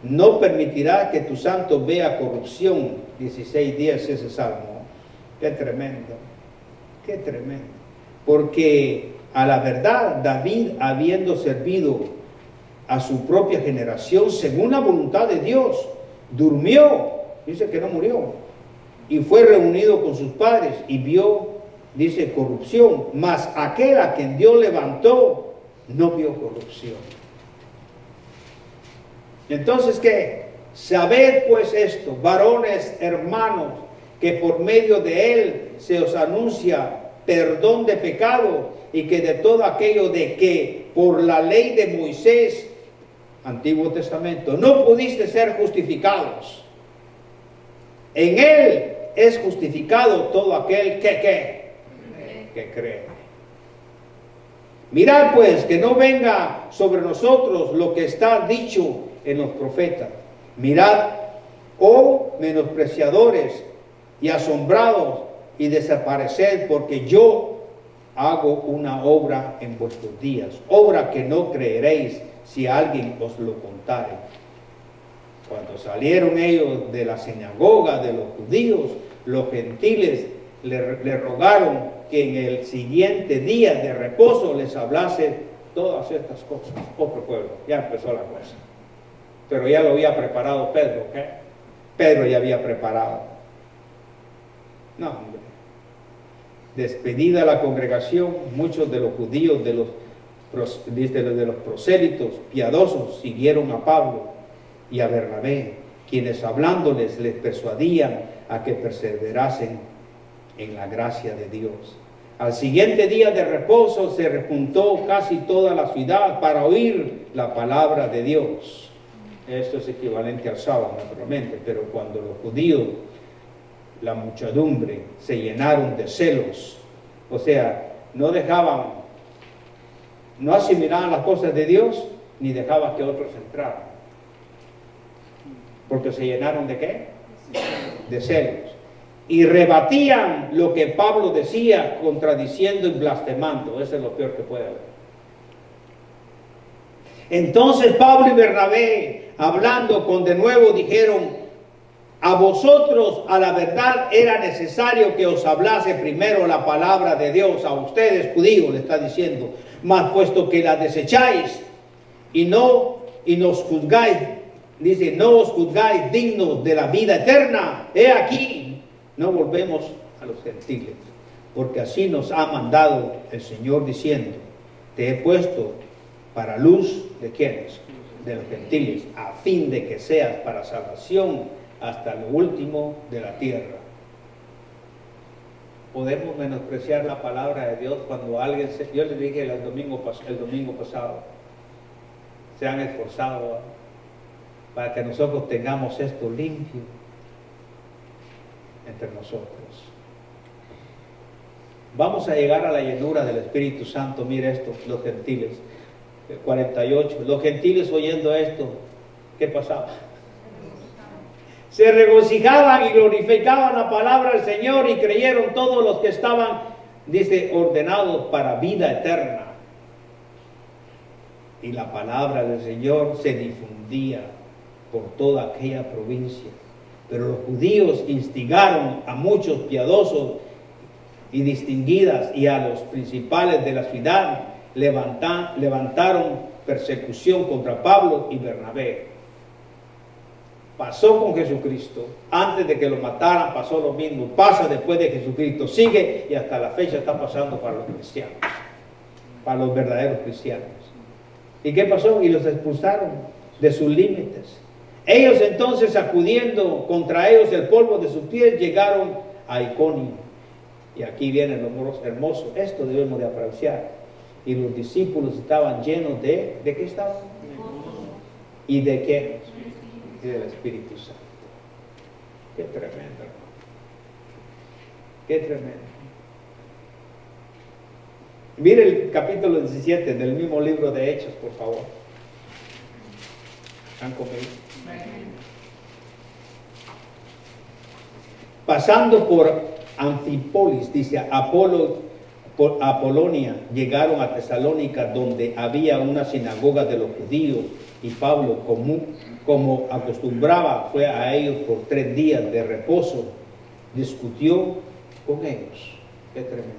no permitirá que tu santo vea corrupción. 16:10 ese salmo. Qué tremendo, qué tremendo. Porque a la verdad, David, habiendo servido a su propia generación según la voluntad de Dios, durmió, dice que no murió, y fue reunido con sus padres y vio, dice, corrupción, mas aquel a quien Dios levantó no vio corrupción. Entonces, ¿qué? Sabed pues esto, varones hermanos, que por medio de él se os anuncia perdón de pecado, y que de todo aquello de que por la ley de Moisés, Antiguo Testamento, no pudiste ser justificados, en él es justificado todo aquel que cree. Mirad pues que no venga sobre nosotros lo que está dicho en los profetas. Mirad, oh menospreciadores y asombrados, y desapareced, porque yo hago una obra en vuestros días, obra que no creeréis si alguien os lo contare. Cuando salieron ellos de la sinagoga de los judíos, los gentiles le rogaron que en el siguiente día de reposo les hablase todas estas cosas. Otro pueblo, ya empezó la cosa. Pero ya lo había preparado Pedro, ¿ok? Pedro ya había preparado. No, hombre. Despedida la congregación, muchos de los judíos, de los prosélitos piadosos, siguieron a Pablo y a Bernabé, quienes hablándoles les persuadían a que perseverasen en la gracia de Dios. Al siguiente día de reposo se rejuntó casi toda la ciudad para oír la palabra de Dios. Esto es equivalente al sábado, naturalmente, pero cuando los judíos, la muchedumbre, se llenaron de celos, o sea, no asimilaban las cosas de Dios, ni dejaban que otros entraran. Porque se llenaron ¿de qué? De celos. Y rebatían lo que Pablo decía, contradiciendo y blasfemando. Eso es lo peor que puede haber. Entonces Pablo y Bernabé, hablando con de nuevo, dijeron: a vosotros a la verdad era necesario que os hablase primero la palabra de Dios. A ustedes, judíos, le está diciendo: mas puesto que la desecháis y nos juzgáis, dice, no os juzgáis dignos de la vida eterna, he aquí, no volvemos a los gentiles, porque así nos ha mandado el Señor diciendo: te he puesto para luz de quienes, de los gentiles, a fin de que seas para salvación hasta lo último de la tierra. Podemos menospreciar la palabra de Dios cuando alguien yo les dije el domingo pasado, se han esforzado para que nosotros tengamos esto limpio entre nosotros. Vamos a llegar a la llenura del Espíritu Santo. Mire esto, los gentiles, 48, los gentiles oyendo esto, ¿qué pasaba? Se regocijaban y glorificaban la palabra del Señor, y creyeron todos los que estaban, dice, ordenados para vida eterna. Y la palabra del Señor se difundía por toda aquella provincia. Pero los judíos instigaron a muchos piadosos y distinguidas y a los principales de la ciudad, levantaron persecución contra Pablo y Bernabé. Pasó con Jesucristo, antes de que lo mataran pasó lo mismo, pasa después de Jesucristo, sigue, y hasta la fecha está pasando para los cristianos, para los verdaderos cristianos. ¿Y qué pasó? Y los expulsaron de sus límites. Ellos entonces, sacudiendo contra ellos el polvo de sus pies, llegaron a Iconio. Y aquí viene lo hermoso, esto debemos de apreciar. Y los discípulos estaban llenos ¿de qué estaban? ¿Y de qué? Y del Espíritu Santo. Qué tremendo, hermano. Qué tremendo. Mire el capítulo 17 del mismo libro de Hechos, por favor. ¿Están conmigo? Pasando por Anfípolis, dice, Apolonia, llegaron a Tesalónica, donde había una sinagoga de los judíos, y Pablo, como acostumbraba, fue a ellos por 3 días de reposo, discutió con ellos. Qué tremendo.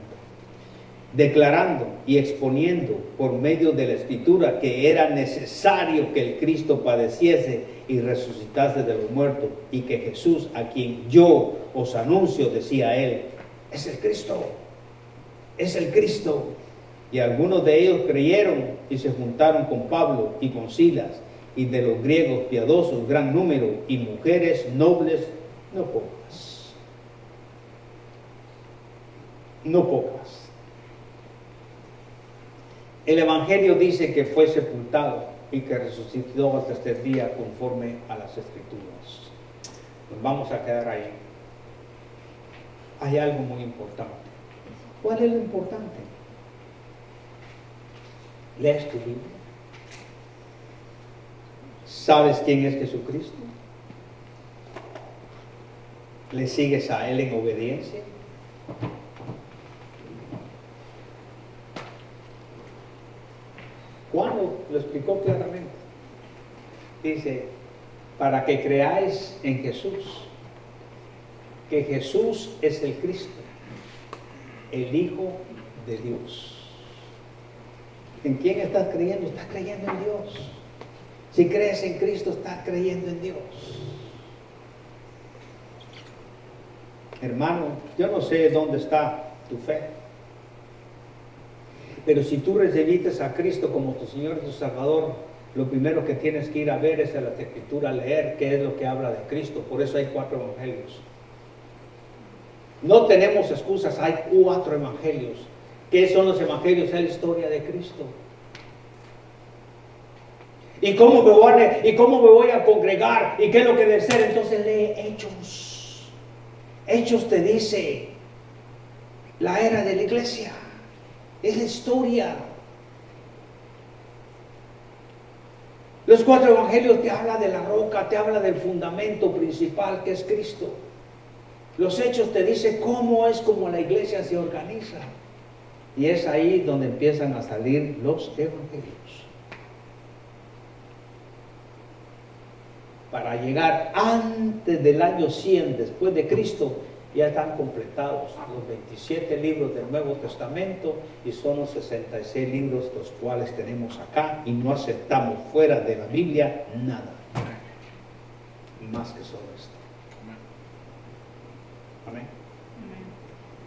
Declarando y exponiendo por medio de la Escritura que era necesario que el Cristo padeciese y resucitase de los muertos, y que Jesús, a quien yo os anuncio, decía él, es el Cristo, es el Cristo. Y algunos de ellos creyeron y se juntaron con Pablo y con Silas, y de los griegos piadosos gran número, y mujeres nobles no pocas. No pocas. El Evangelio dice que fue sepultado y que resucitó al tercer día conforme a las Escrituras. Nos vamos a quedar ahí. Hay algo muy importante. ¿Cuál es lo importante? ¿Lees tu Biblia? ¿Sabes quién es Jesucristo? ¿Le sigues a Él en obediencia? Juan lo explicó claramente. Dice, para que creáis en Jesús, que Jesús es el Cristo, el Hijo de Dios. ¿En quién estás creyendo? Estás creyendo en Dios. Si crees en Cristo, estás creyendo en Dios. Hermano, yo no sé dónde está tu fe, pero si tú recibiste a Cristo como tu Señor y tu Salvador, lo primero que tienes que ir a ver es a la Escritura, leer qué es lo que habla de Cristo. Por eso hay 4 evangelios. No tenemos excusas, hay 4 evangelios. ¿Qué son los evangelios? Es la historia de Cristo. ¿Y cómo me voy a congregar? ¿Y qué es lo que debe ser? Entonces lee Hechos. Hechos te dice la era de la iglesia. Es la historia. Los 4 evangelios te hablan de la roca, te habla del fundamento principal que es Cristo. Los Hechos te dicen cómo es como la iglesia se organiza. Y es ahí donde empiezan a salir los evangelios. Para llegar antes del año 100 después de Cristo, ya están completados los 27 libros del Nuevo Testamento y son los 66 libros los cuales tenemos acá y no aceptamos fuera de la Biblia nada más que solo esto. Amén.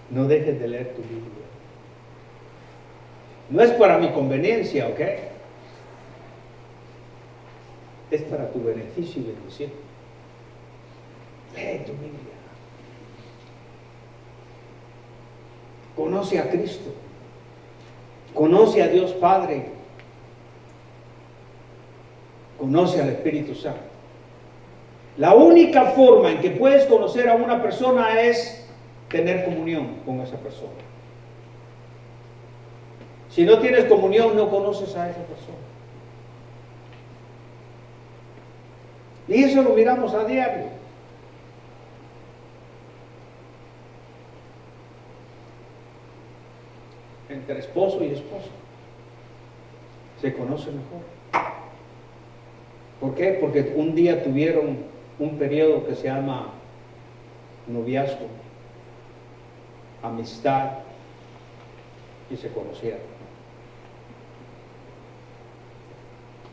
No dejes de leer tu Biblia. No es para mi conveniencia, ¿ok? Es para tu beneficio y bendición. Lee tu Biblia. Conoce a Cristo. Conoce a Dios Padre. Conoce al Espíritu Santo. La única forma en que puedes conocer a una persona es tener comunión con esa persona. Si no tienes comunión, no conoces a esa persona. Y eso lo miramos a diario. Entre esposo y esposa se conoce mejor. ¿Por qué? Porque un día tuvieron un periodo que se llama noviazgo, amistad, y se conocieron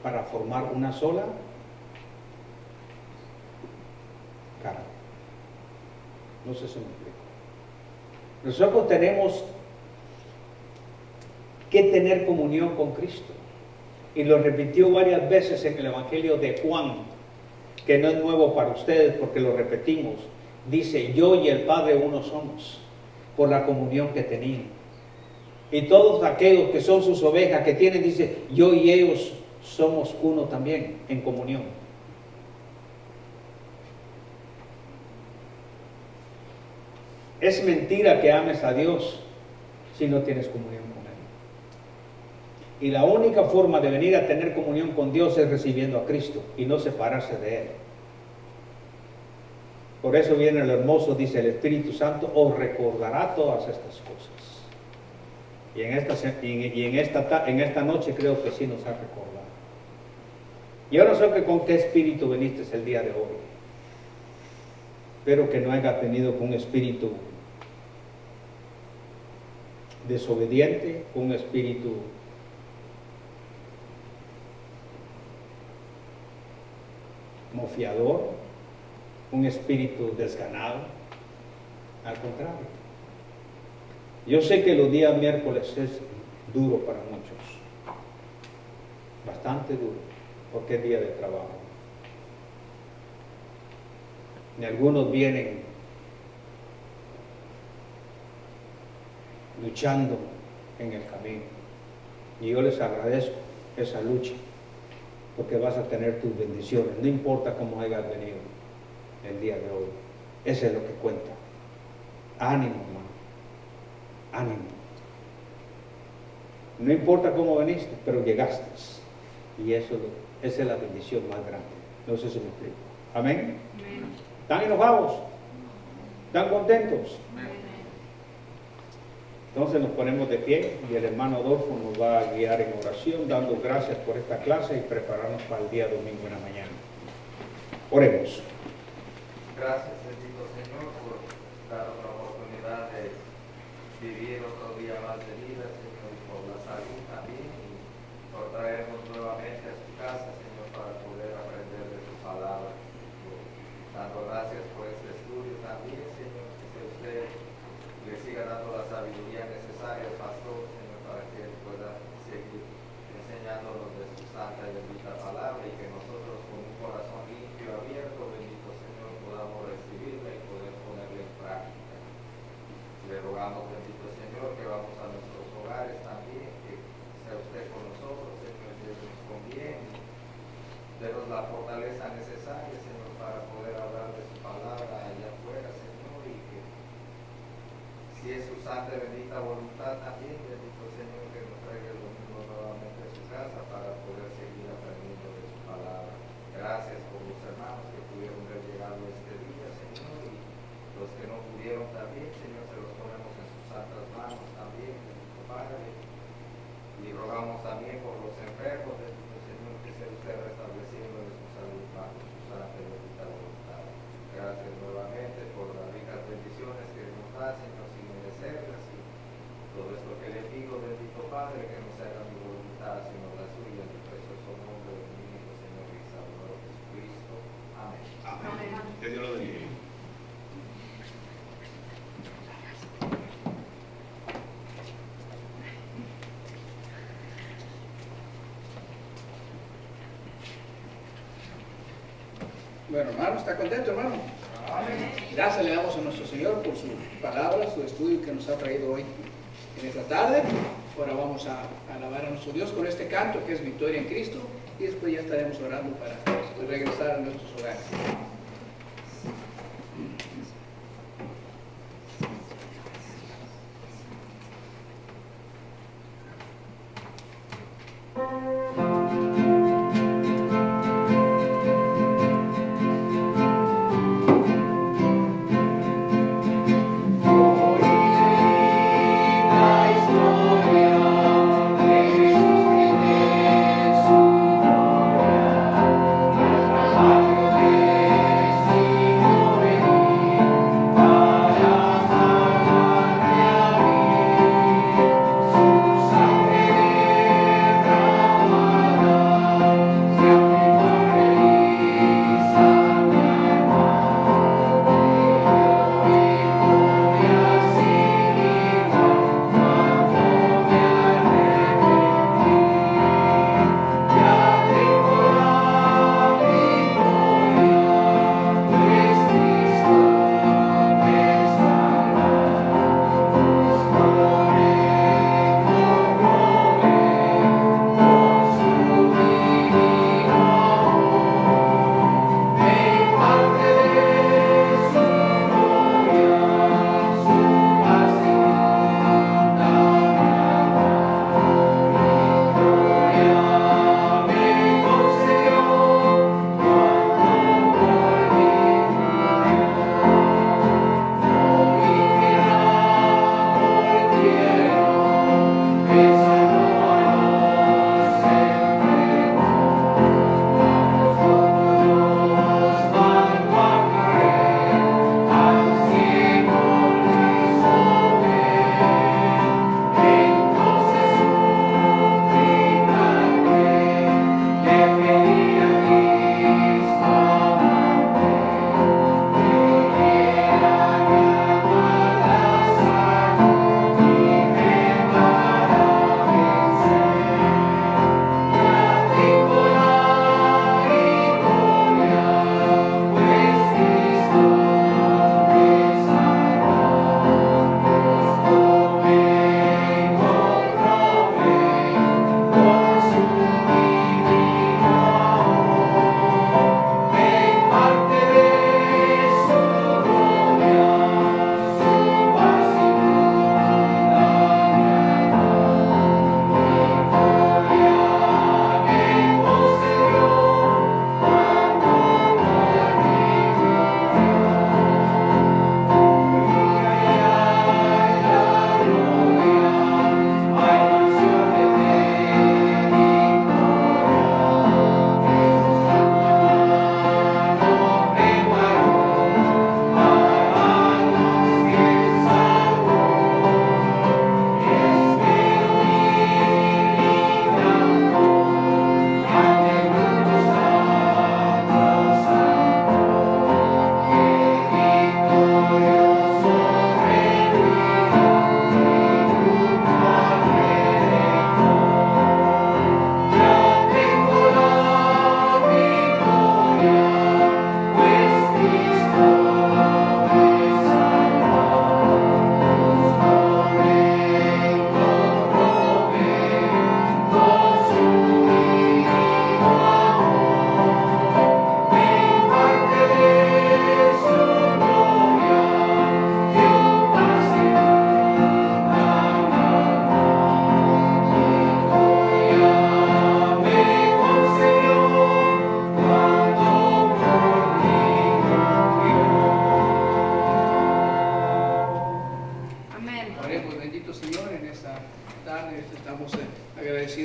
para formar una sola cara. No sé si me explico. Nosotros tenemos que tener comunión con Cristo. Y lo repitió varias veces en el Evangelio de Juan, que no es nuevo para ustedes porque lo repetimos. Dice, yo y el Padre uno somos, por la comunión que tenían. Y todos aquellos que son sus ovejas, que tienen, dice, yo y ellos somos uno también, en comunión. Es mentira que ames a Dios si no tienes comunión con Él. Y la única forma de venir a tener comunión con Dios es recibiendo a Cristo y no separarse de Él. Por eso viene lo hermoso, dice el Espíritu Santo, os recordará todas estas cosas. Y en esta noche creo que sí nos ha recordado. Yo no sé con qué espíritu viniste el día de hoy. Espero que no haya tenido un espíritu desobediente, un espíritu mofiador, un espíritu desganado. Al contrario. Yo sé que los días miércoles es duro para muchos, bastante duro, porque es día de trabajo. Y algunos vienen luchando en el camino. Y yo les agradezco esa lucha, porque vas a tener tus bendiciones, no importa cómo hayas venido el día de hoy. Eso es lo que cuenta. Ánimo, hermano. Ánimo. No importa cómo veniste, pero llegaste. Y esa es la bendición más grande. No sé si me explico. Amén. ¿Están enojados? ¿Están contentos? Entonces nos ponemos de pie y el hermano Adolfo nos va a guiar en oración, dando gracias por esta clase y prepararnos para el día domingo en la mañana. Oremos. Gracias, bendito Señor, por darnos la oportunidad de vivir otro día más de vida, Señor, y por la salud también, y por traernos nuevamente a su casa, Señor, para poder aprender de su palabra. Dando gracias por este estudio también, Señor, que usted le siga dando la sabiduría necesaria al pastor, Señor, para que él pueda seguir enseñándonos de su santa y bendita palabra, y que nosotros con un corazón limpio y abierto, bendito Señor, podamos recibirla de bendita voluntad también, bendito Señor, que nos traiga el domingo nuevamente a su casa para poder seguir aprendiendo de su palabra. Gracias por los hermanos que pudieron ver llegado este día, Señor, y los que no pudieron también, Señor, se los ponemos en sus santas manos también, bendito Padre. Y rogamos también por los enfermos, bendito Señor, que sea usted restableciendo de su salud bajo su santa y bendita voluntad. Gracias nuevamente por las ricas bendiciones que nos da, Señor, sin merecerlas. Y todo esto que le pido, bendito Padre, que no se haga mi voluntad, sino la suya, en el precioso nombre de mi Hijo, Señor y Salvador Jesucristo. Amén. Amén. Que Dios lo bendiga. Bueno, hermano, ¿está contento, hermano? Amén. Gracias le damos a nuestro Señor por su palabra, su estudio que nos ha traído hoy en esta tarde. Ahora vamos a alabar a nuestro Dios con este canto que es Victoria en Cristo y después ya estaremos orando para regresar a nuestros hogares. Amén.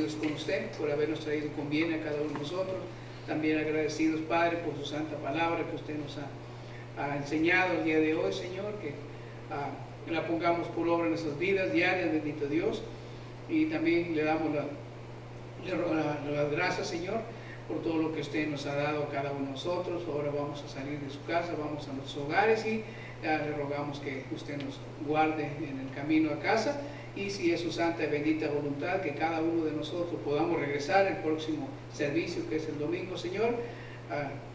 agradecidos con usted por habernos traído con bien a cada uno de nosotros. También agradecidos, Padre, por su santa palabra que usted nos ha enseñado el día de hoy, Señor, que la pongamos por obra en nuestras vidas diarias, bendito Dios. Y también le damos las gracias, Señor, por todo lo que usted nos ha dado a cada uno de nosotros. Ahora vamos a salir de su casa, vamos a nuestros hogares y le rogamos que usted nos guarde en el camino a casa, y si es su santa y bendita voluntad, que cada uno de nosotros podamos regresar al próximo servicio, que es el domingo, Señor,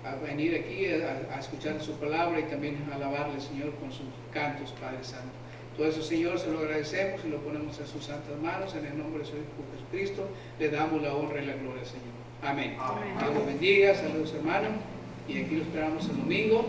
a venir aquí a escuchar su palabra y también a alabarle, Señor, con sus cantos, Padre Santo. Todo eso, Señor, se lo agradecemos y lo ponemos en sus santas manos. En el nombre de su Hijo Jesucristo le damos la honra y la gloria, Señor. Amén. Amén. Dios los bendiga, saludos, hermanos, y aquí lo esperamos el domingo.